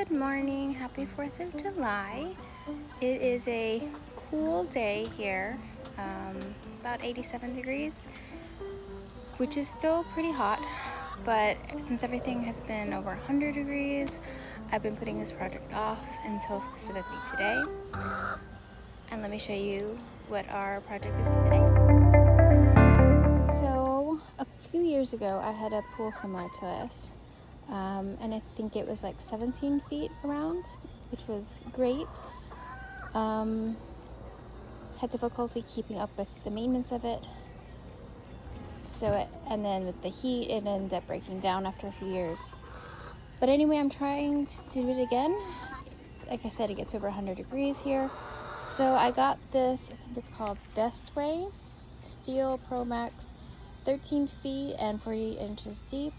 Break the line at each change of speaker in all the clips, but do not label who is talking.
Good morning, happy 4th of July. It is a cool day here, about 87 degrees, which is still pretty hot, but since everything has been over 100 degrees, I've been putting this project off until specifically today. And let me show you what our project is for today. So, a few years ago, I had a pool similar to this. And I think it was like 17 feet around, which was great. Had difficulty keeping up with the maintenance of it. And then with the heat, it ended up breaking down after a few years. But anyway, I'm trying to do it again. Like I said, it gets over 100 degrees here. So I got this, I think it's called Bestway Steel Pro Max, 13 feet and 48 inches deep.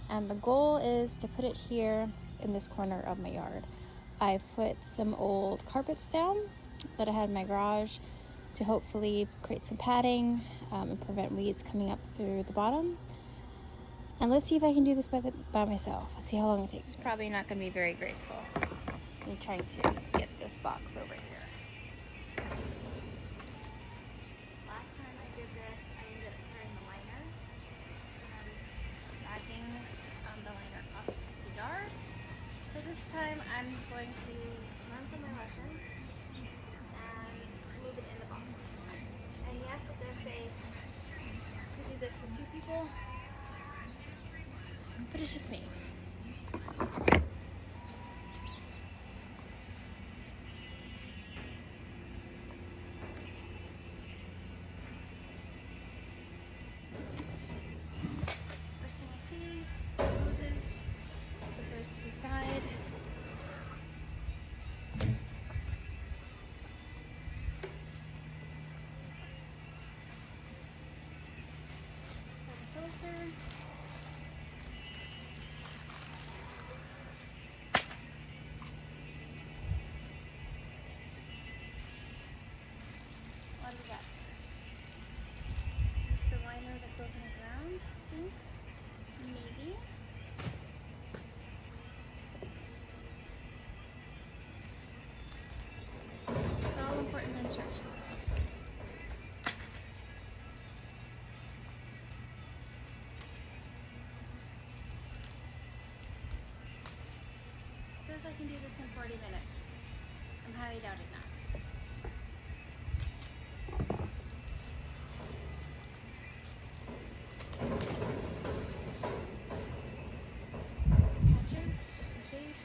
And the goal is to put it here in this corner of my yard. I've put some old carpets down that I had in my garage to hopefully create some padding and prevent weeds coming up through the bottom. And let's see if I can do this by myself. Let's see how long it takes. It's probably not going to be very graceful. I'm trying to get this box over here. Last time I did this, I ended up tearing the liner. And I was dragging the liner across the yard. So this time I'm going to learn from my lesson and move it in the box. And yes, it does say to do this with 2 people, but it's just me. First thing I see, hoses, put those to the side. Filter. What is that? Is this the liner that goes in the ground? I think. Maybe. All important instructions. Says I can do this in 40 minutes. I'm highly doubting that. Patches, just in case.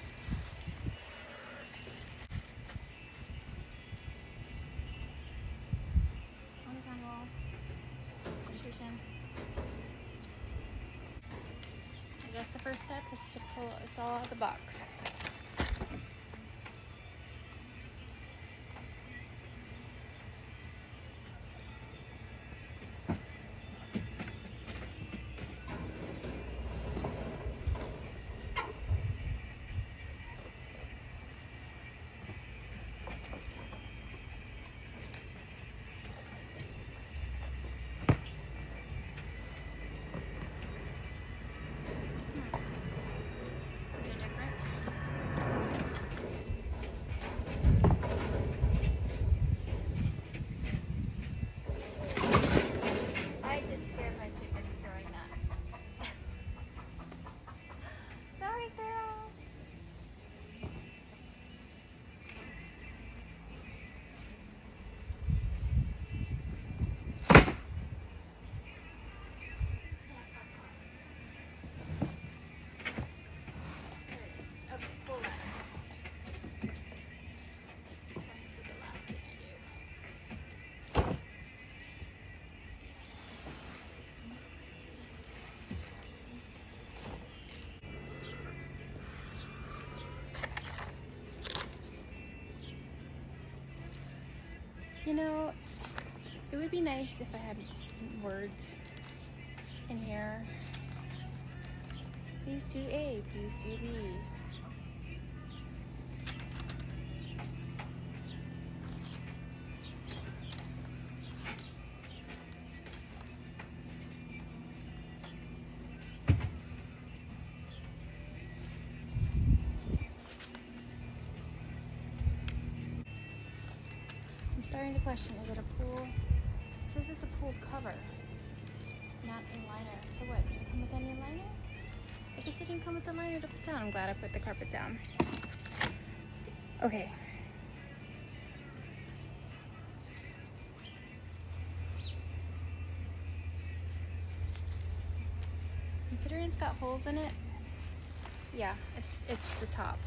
On the tunnel. Nutrition. I guess the first step is to pull this all out of the box. You know, it would be nice if I had words in here. Please do A, please do B. starting to question, is it a pool? It says it's a pool cover, not a liner. So what, did it come with any liner? I guess it didn't come with the liner to put down. I'm glad I put the carpet down. Okay. Considering it's got holes in it, yeah, it's the top.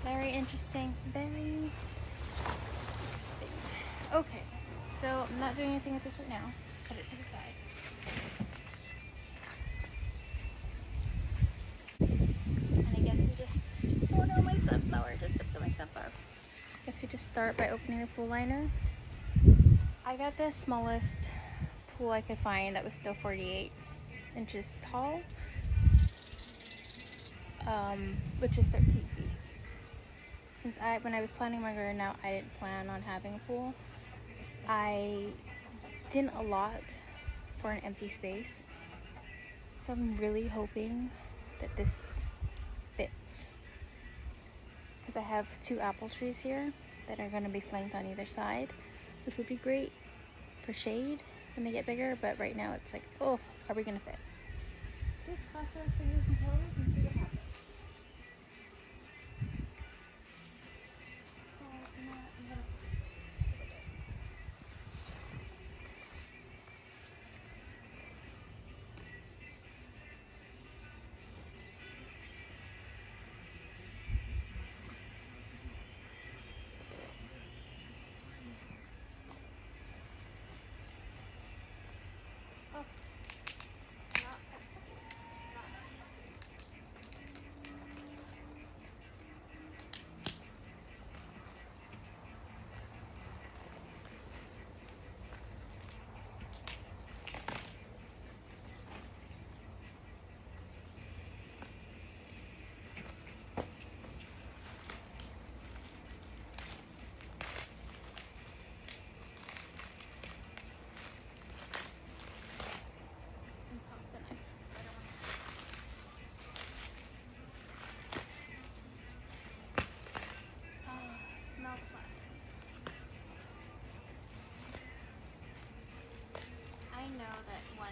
Very interesting. Very interesting. Okay, so I'm not doing anything with this right now. Put it to the side. And I guess we just, oh no, my sunflower, just stepped on my sunflower. I guess we just start by opening the pool liner. I got the smallest pool I could find that was still 48 inches tall, which is 13 feet. Since when I was planning my garden out, I didn't plan on having a pool. I didn't allot for an empty space. So I'm really hoping that this fits. Because I have 2 apple trees here that are going to be flanked on either side, which would be great for shade when they get bigger, but right now it's like, oh, are we going to fit? So let's cross our fingers and toes and see what happens.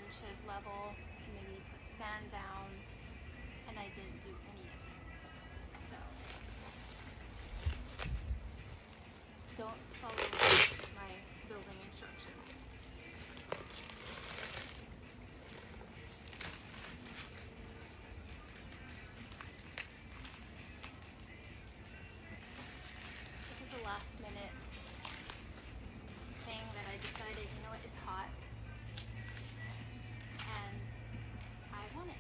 Should level, maybe put sand down, and I didn't do any of it. So don't follow my building instructions. This is a last minute thing that I decided, you know what, it's hot. And I want it.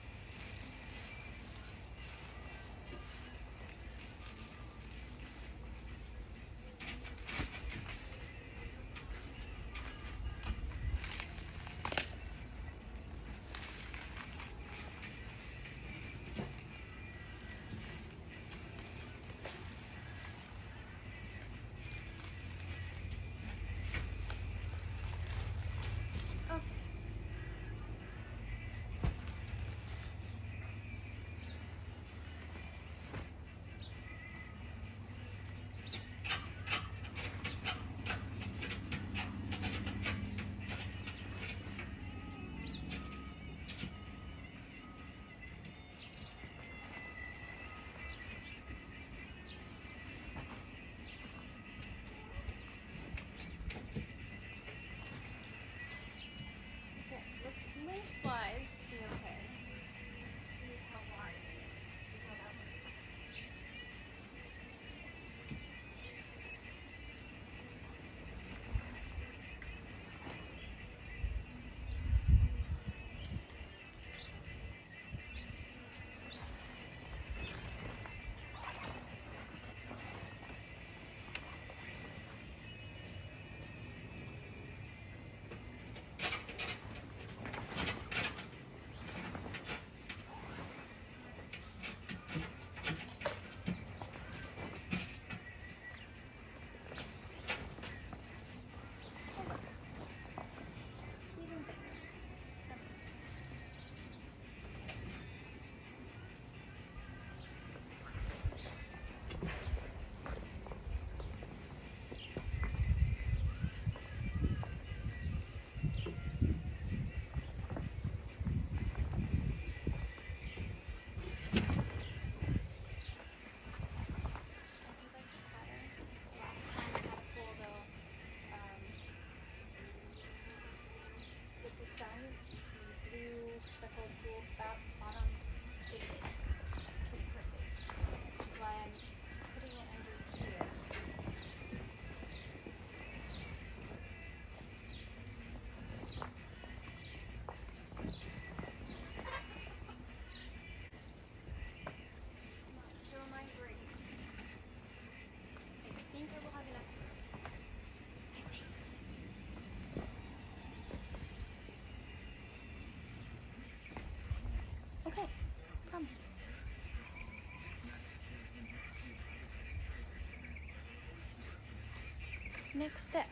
Next step.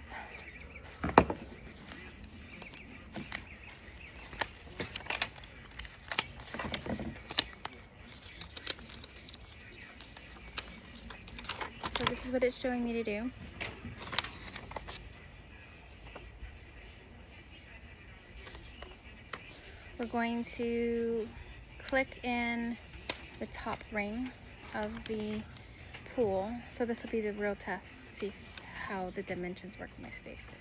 So this is what it's showing me to do. We're going to click in the top ring of the pool. So this will be the real test, see how the dimensions work in my space.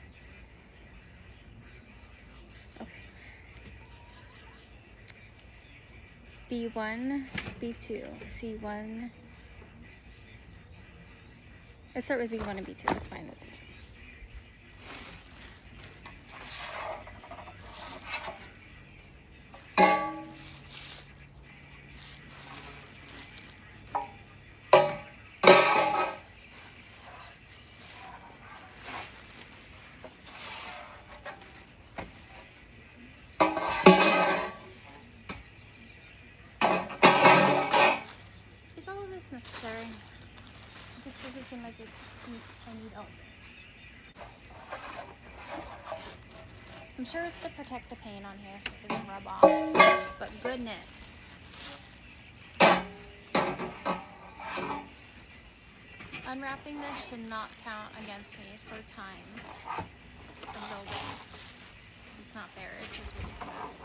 Okay. B1, B2, C1. Let's start with B1 and B2, let's find those. Necessary. It just doesn't seem like I need all of it. I'm sure it's to protect the paint on here so it doesn't rub off, but goodness. Unwrapping this should not count against me for time from building. It's not fair, it's just ridiculous.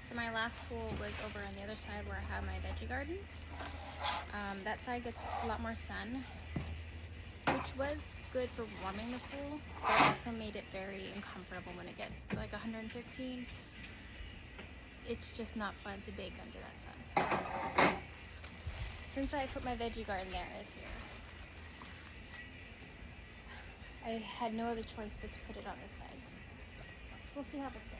So my last pool was over on the other side where I have my veggie garden. That side gets a lot more sun, which was good for warming the pool, but also made it very uncomfortable when it gets like 115. It's just not fun to bake under that sun. So, since I put my veggie garden there this year, I had no other choice but to put it on this side. So we'll see how this goes.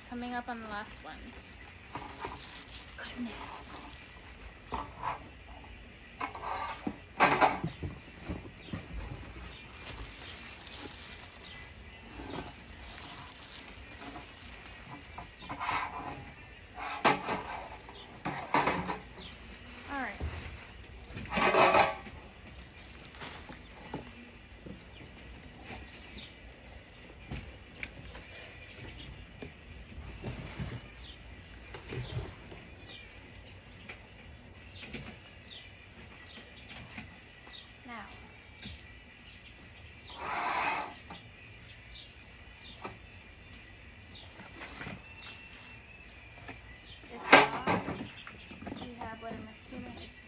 Coming up on the last one. Goodness. All right.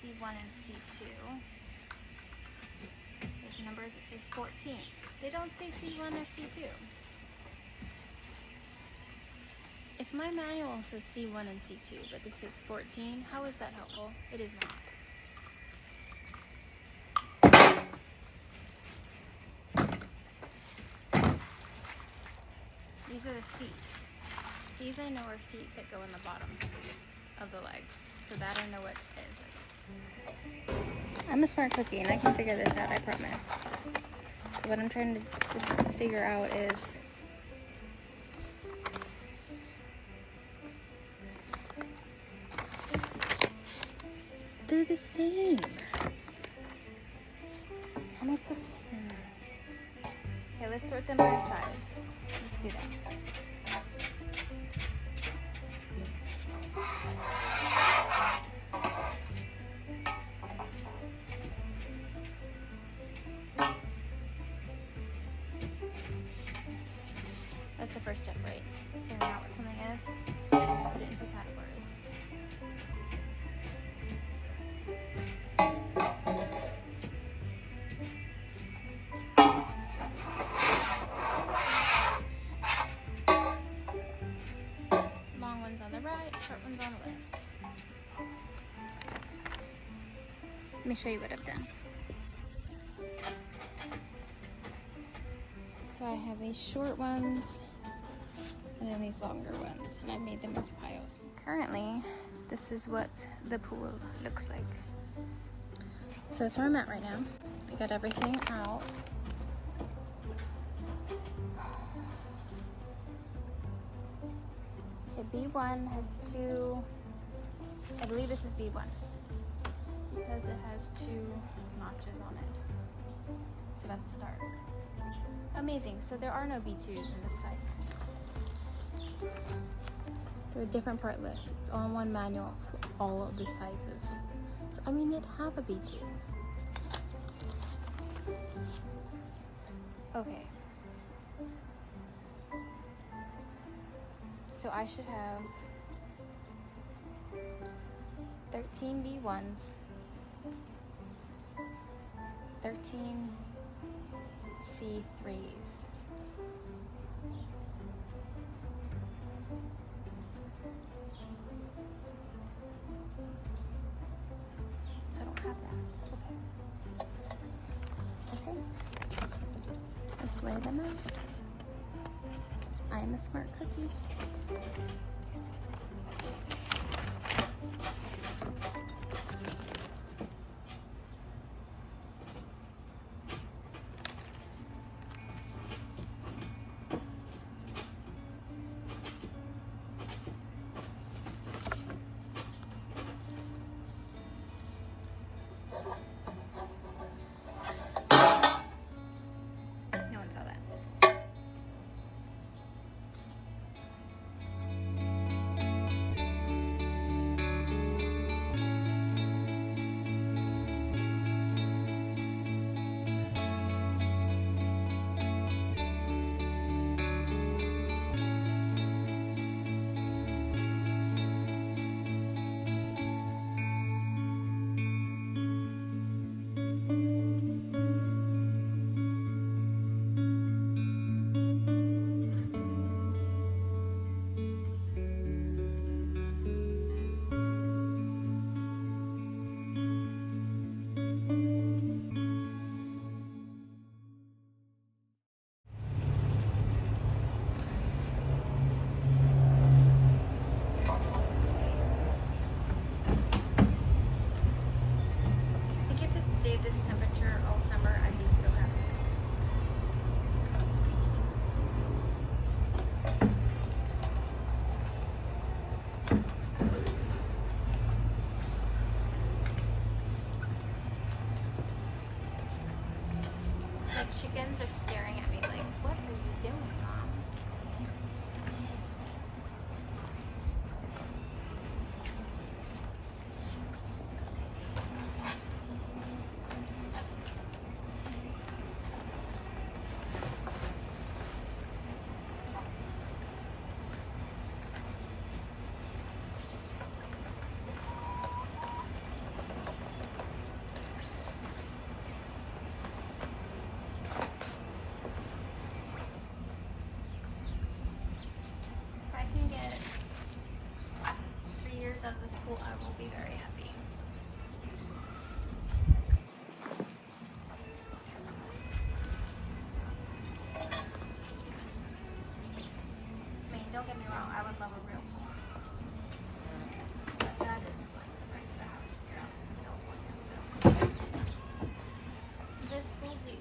C1 and C2. There's numbers that say 14. They don't say C1 or C2. If my manual says C1 and C2, but this is 14, how is that helpful? It is not. These are the feet. These I know are feet that go in the bottom of the legs. So that I know what it is. I'm a smart cookie and I can figure this out, I promise. So what I'm trying to just figure out is they're the same. How am I supposed to? Okay, let's sort them by size. Let's do that. That's the first step, right? Figuring out what something is, put it into categories. Long ones on the right, short ones on the left. Let me show you what I've done. So I have these short ones and then these longer ones, and I made them into piles. Currently, this is what the pool looks like. So that's where I'm at right now. I got everything out. Okay, B1 has two, I believe this is B1, because it has two notches on it. So that's a start. Amazing, so there are no B2s in this size. They're a different part list. It's on one manual for all of the sizes. So I mean, it'd have a B2. Okay. So I should have 13 B1s, 13 C3s. So I don't have that. Okay. Let's lay them out. I am a smart cookie. No one saw that. I think if it stayed this temperature all summer, I'd be so happy. The chickens are staring at me like, what are you doing, Mom? If I can get 3 years out of this pool, I will be very happy. I mean, don't get me wrong, I would love a real pool. But that is like the price of a house here out in California, so this will do.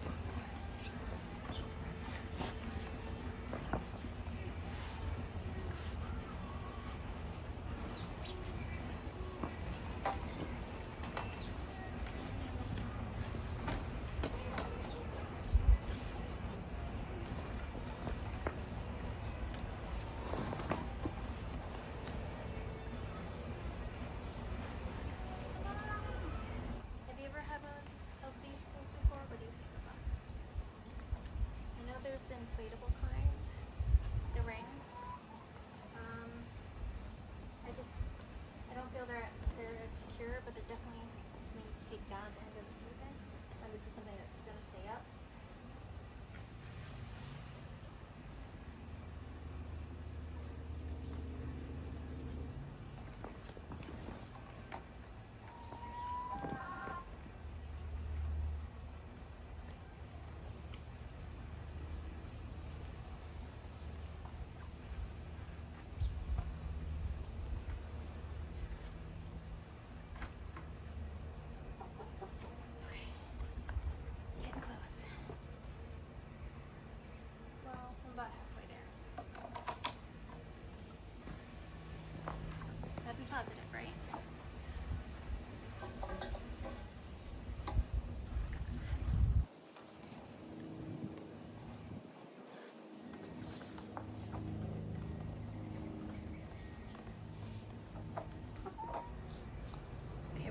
Have you ever had one of these pools before? What do you think about it?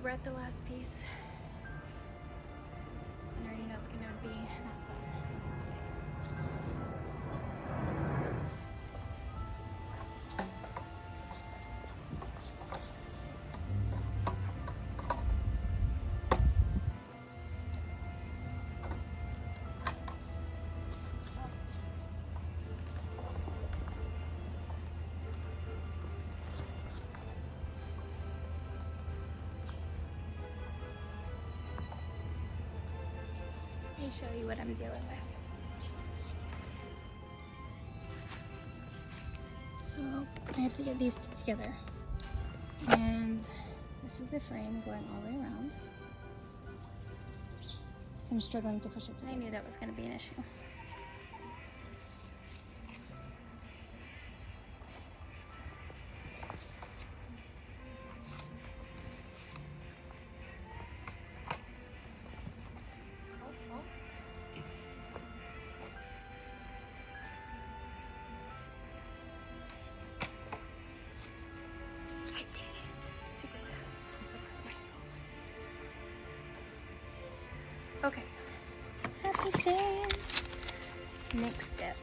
we're at the last piece. And I already know it's gonna be not fun. Let me show you what I'm dealing with. So I have to get these two together. And this is the frame going all the way around. So I'm struggling to push it together. I knew that was going to be an issue. Okay, happy dance. Next step.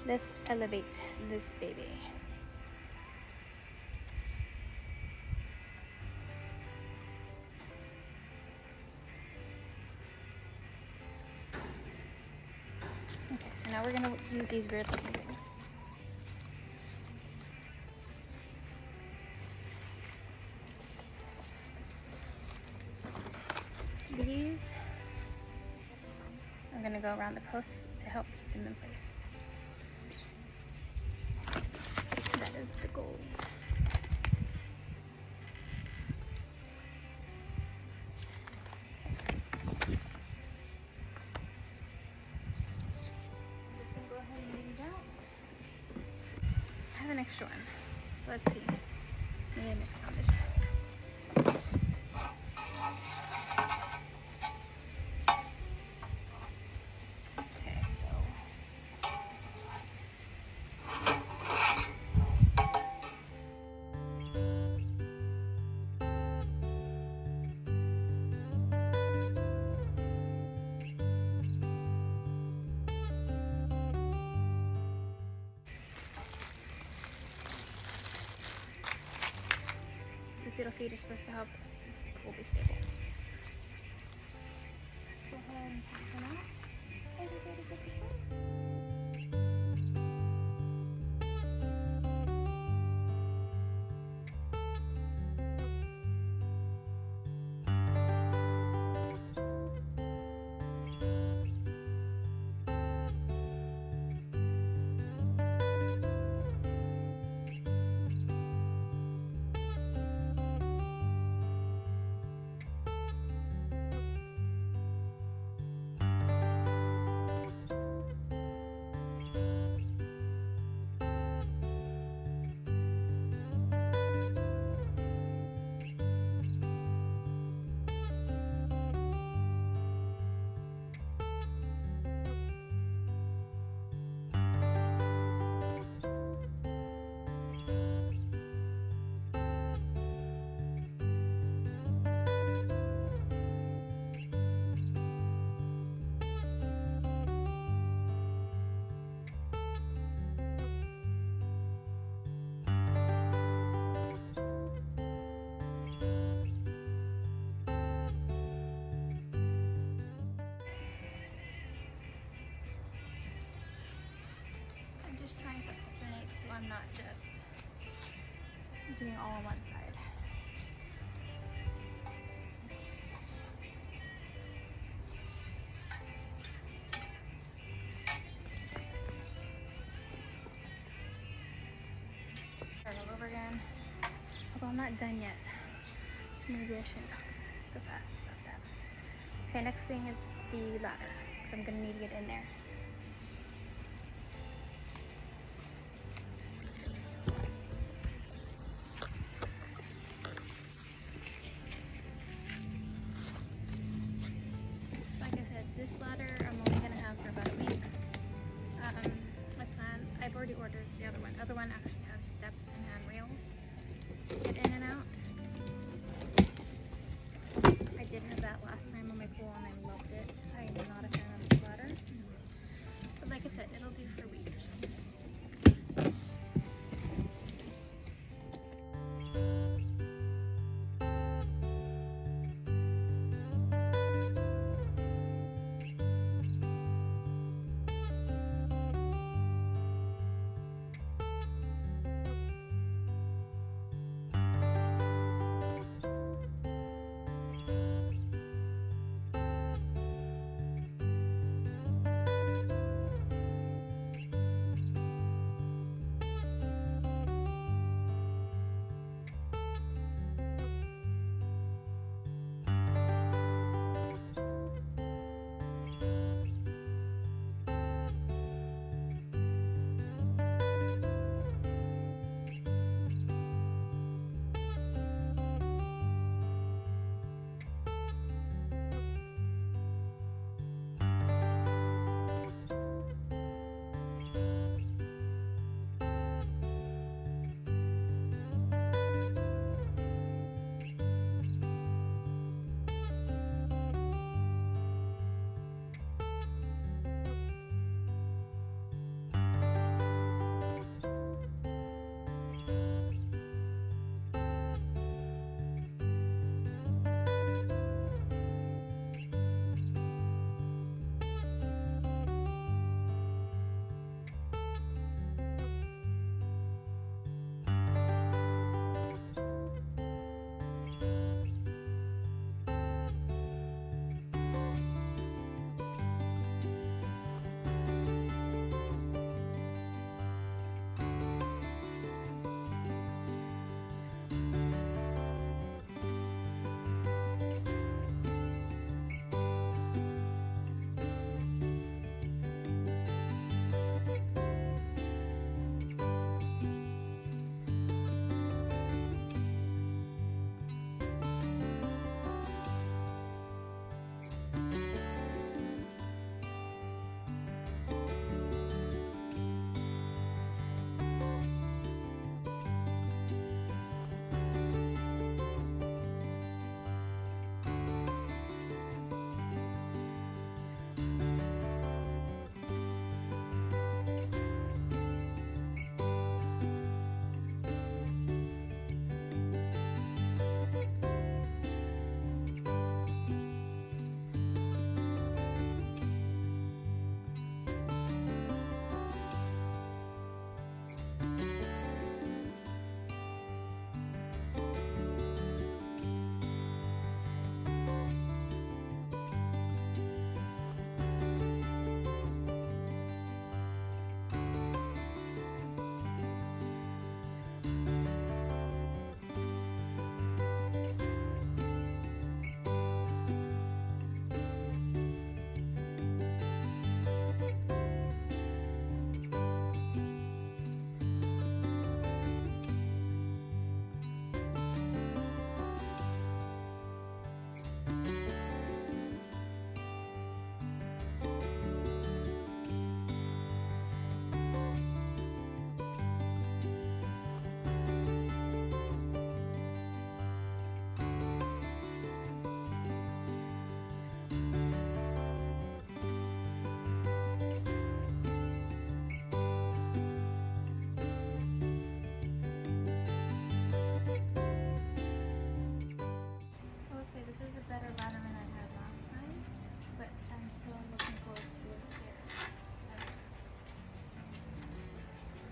Let's elevate this baby. Okay, so now we're gonna use these weird looking things. These are going to go around the posts to help keep them in place. That is the goal. Okay. So I'm just going to go ahead and lay these out. I have an extra one. So let's see. Maybe I missed it on this one. These little feet are supposed to help pull be stable. Just go ahead and pass them out. Trying to alternate so I'm not just doing all on one side. Start all over again. Although I'm not done yet, so maybe I shouldn't talk so fast about that. Okay, next thing is the ladder, because I'm going to need to get in there. This ladder I'm only going to have for about a week. I've already ordered the other one. The other one actually has steps and handrails. that last time on my pool and I loved it. I am not a fan of the splatter. But like I said, it'll do for a week or so.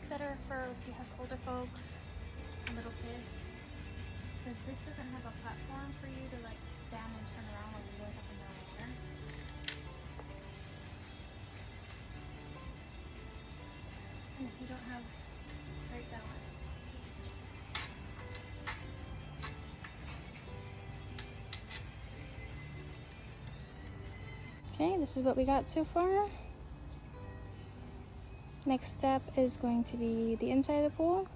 Better for if you have older folks and little kids, because this doesn't have a platform for you to like stand and turn around while you're going up and down the water. And if you don't have great balance. Okay, this is what we got so far. Next step is going to be the inside of the pool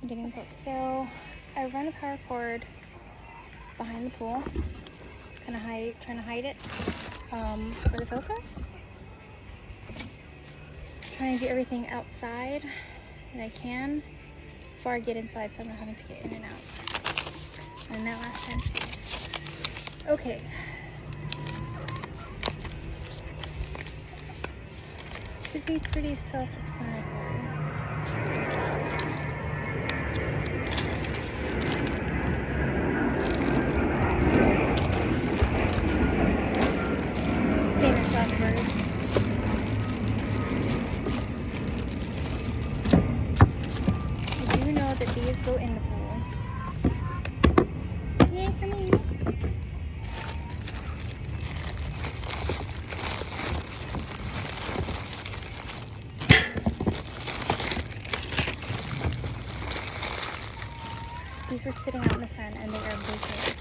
and getting the hook. So I run a power cord behind the pool, kind of trying to hide it for the filter. Trying to get everything outside that I can before I get inside, so I'm not having to get in and out. And that last time too. Okay, Should be pretty self-explanatory. Famous last words. I do know that these go in the pool. Yay for me! These were sitting out in the sun and they are baking.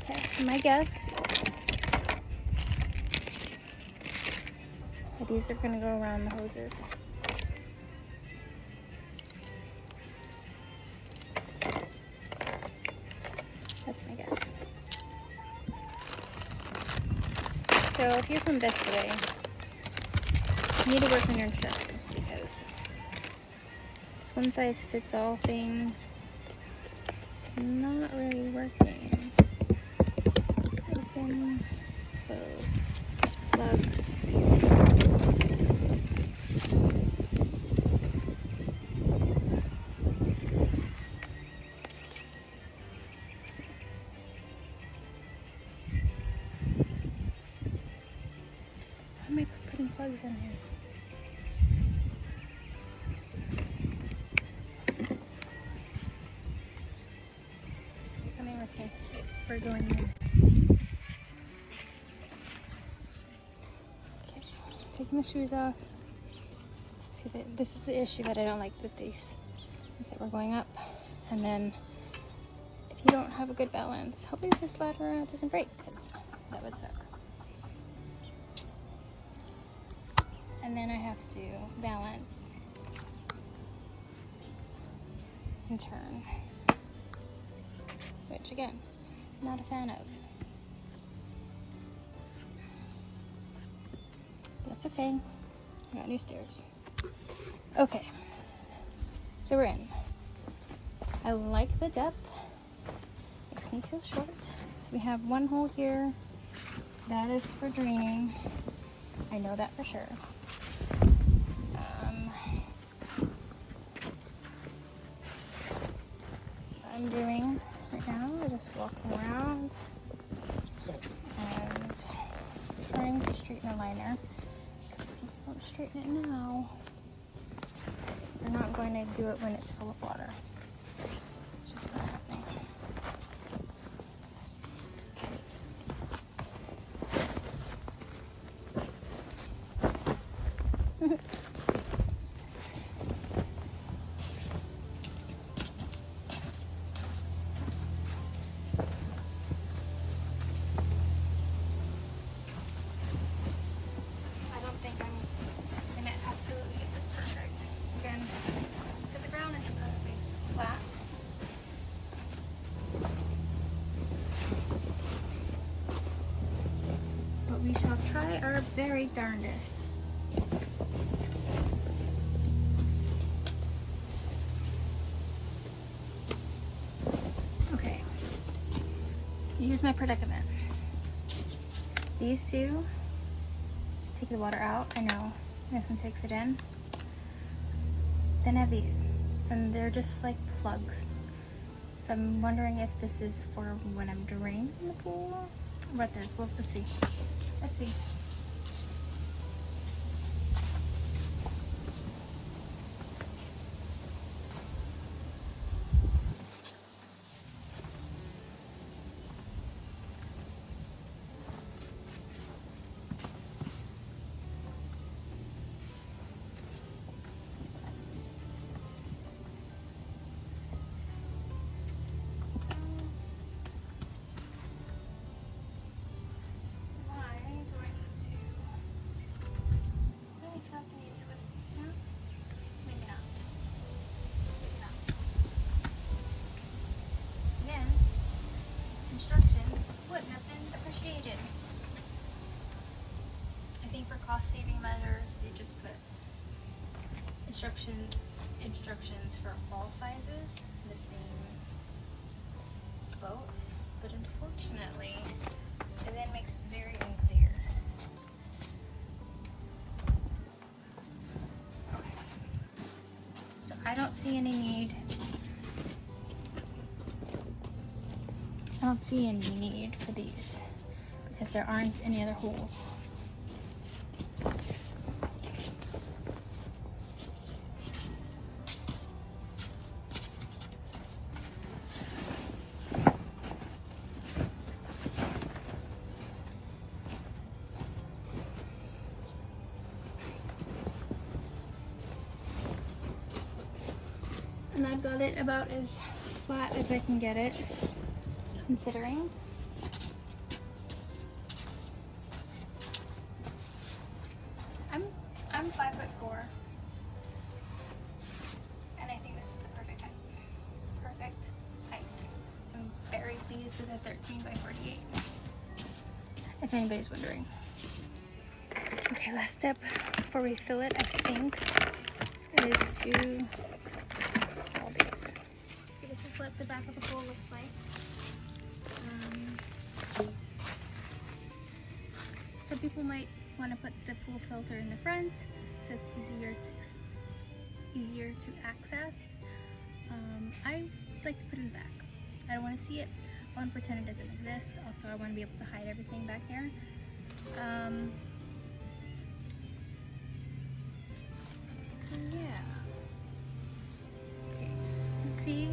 Okay, so my guess that these are going to go around the hoses. That's my guess. So if you're from Bestway, you need to work on your instructions because this one size fits all thing is not really working. Open, close, plugs. Why am I putting plugs in here? Coming with me. We're going in. Okay, taking the shoes off. See, this is the issue that I don't like with these, is that we're going up, and then if you don't have a good balance, hopefully this ladder doesn't break, because that would suck. And then I have to balance and turn, which again, not a fan of. That's okay, I got new stairs. Okay, so we're in. I like the depth, makes me feel short. So we have one hole here, that is for draining. I know that for sure. What I'm doing right now is just walking around and trying to straighten the liner. Because if you don't straighten it now, you're not going to do it when it's full of water. It's just not happening. We shall try our very darndest. Okay, so here's my predicament. These two take the water out, I know. This one takes it in. Then I have these, and they're just like plugs. So I'm wondering if this is for when I'm draining the pool. What this? Well, let's see. Let's see. instructions for all sizes in the same boat, but unfortunately it then makes it very unclear. Okay. So I don't see any need for these because there aren't any other holes. And I've got it about as flat as I can get it, considering. I'm 5'4", and I think this is the perfect height. Perfect height. I'm very pleased with a 13 by 48. If anybody's wondering. Okay, last step before we fill it, I think, is to install these. So this is what the back of the pool looks like. Some people might want to put the pool filter in the front so it's easier to access. I like to put it in the back. I don't want to see it. I want to pretend it doesn't exist. Also, I want to be able to hide everything back here. So yeah. Okay, let's see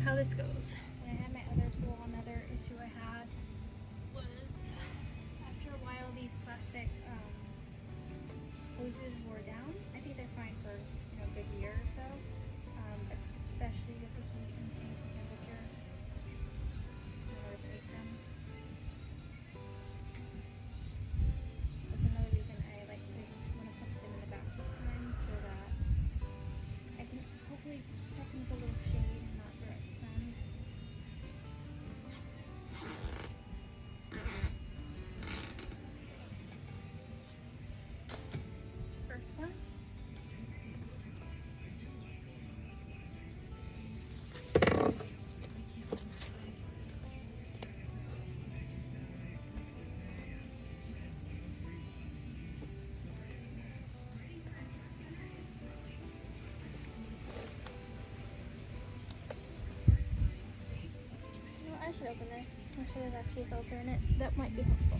how this goes. When I had my other pool, another issue I had was after a while these plastic hoses wore down. I think they're fine for a good year or so, especially with the heat and change in temperature. I'm gonna replace them. That's another reason I like to want to put them in the back this time, so that I can hopefully protect them with a little shade and not direct sun. First one. I should open this. Make sure there's actually a filter in it. That might be helpful.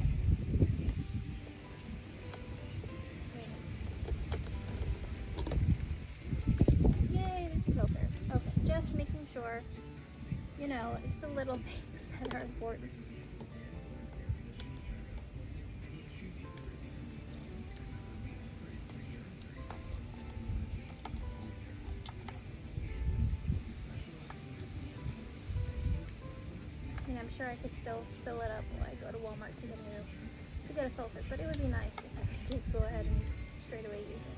Yay, there's a filter. Okay, just making sure. It's the little things that are important. I'm sure I could still fill it up while I go to Walmart to get a filter, but it would be nice if I could just go ahead and straight away use it.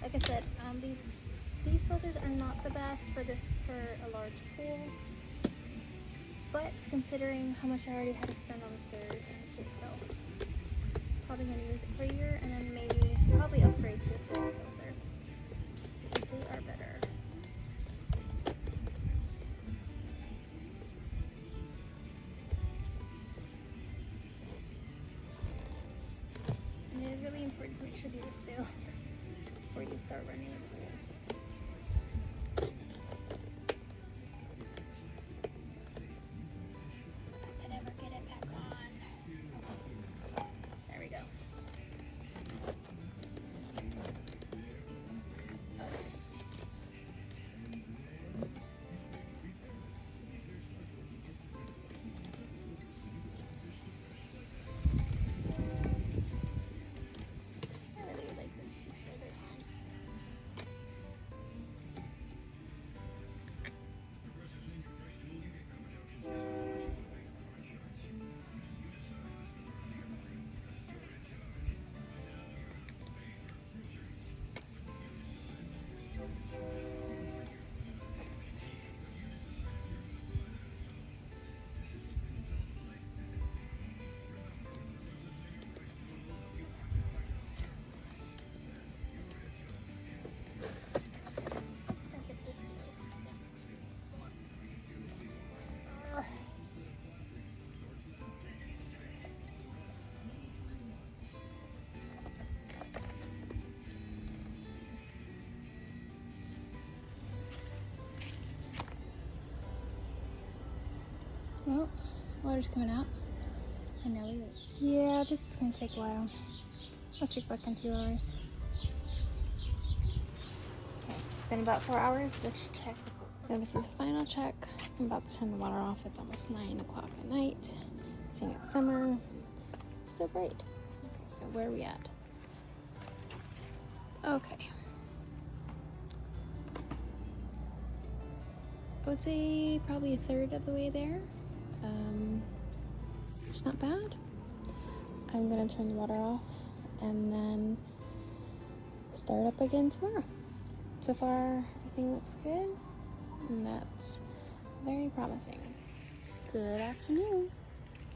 Like I said, these filters are not the best for a large pool, but considering how much I already had to spend on the stairs and the pool itself, probably gonna use it for a year and then probably upgrade to a silver filter just because they are better. And it is really important to make sure these are sealed before you start running the pool. Water's coming out. And now we wait. Yeah, this is gonna take a while. I'll check back in 2 hours. Okay, it's been about 4 hours. Let's check. So this is the final check. I'm about to turn the water off. It's almost 9 o'clock at night. Seeing it's summer. It's still bright. Okay, so where are we at? Okay. I would say probably a third of the way there. It's not bad. I'm gonna turn the water off and then start up again tomorrow. So far, everything looks good, and that's very promising. Good afternoon.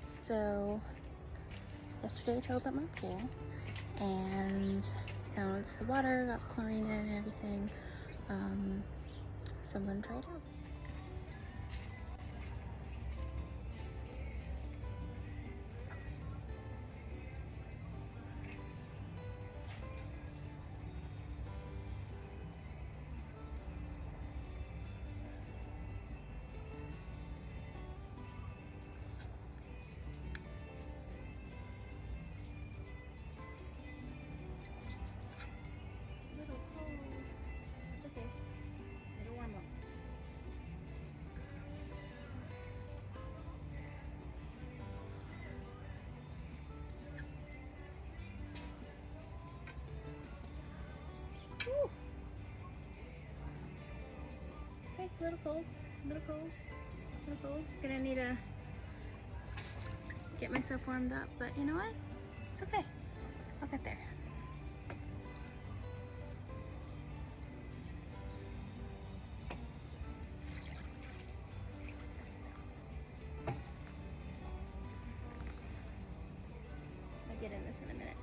So, yesterday I filled up my pool and balanced the water, got the chlorine in and everything. So I'm gonna try it out. Woo. Okay, a little cold, a little cold, a little cold. Gonna need to get myself warmed up, but you know what? It's okay. I'll get there. I'll get in this in a minute.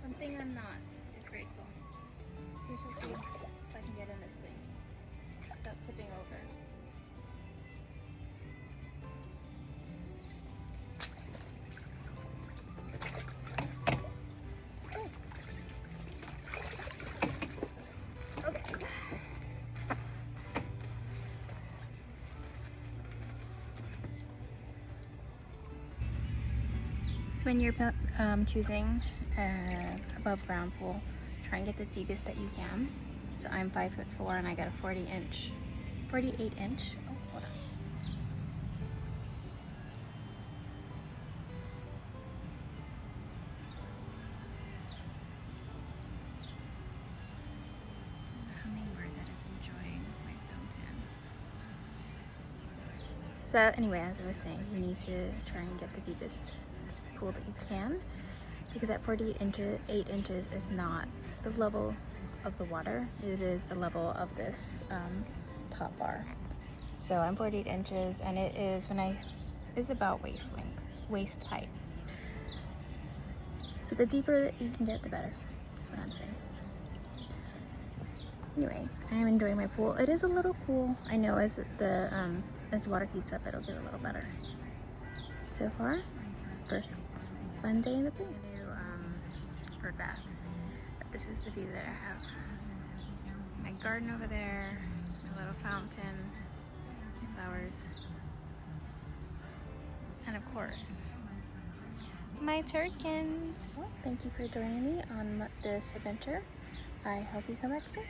One thing I'm not is graceful. So we shall see if I can get in this thing without tipping over. Okay. So when you're choosing above ground pool, try and get the deepest that you can. So I'm 5'4" and I got a 48 inch. Oh, hold on. There's a hummingbird that is enjoying my fountain. So anyway, as I was saying, you need to try and get the deepest pool that you can, because at 48 inches, 8 inches is not the level of the water. It is the level of this top bar. So I'm 48 inches, and it is about waist height. So the deeper that you can get, the better. That's what I'm saying. Anyway, I am enjoying my pool. It is a little cool. I know as the water heats up, it'll get a little better. So far, first fun day in the pool. Bird bath. But this is the view that I have. My garden over there, my little fountain, flowers, and of course, my turkins. Well, thank you for joining me on this adventure. I hope you come back soon.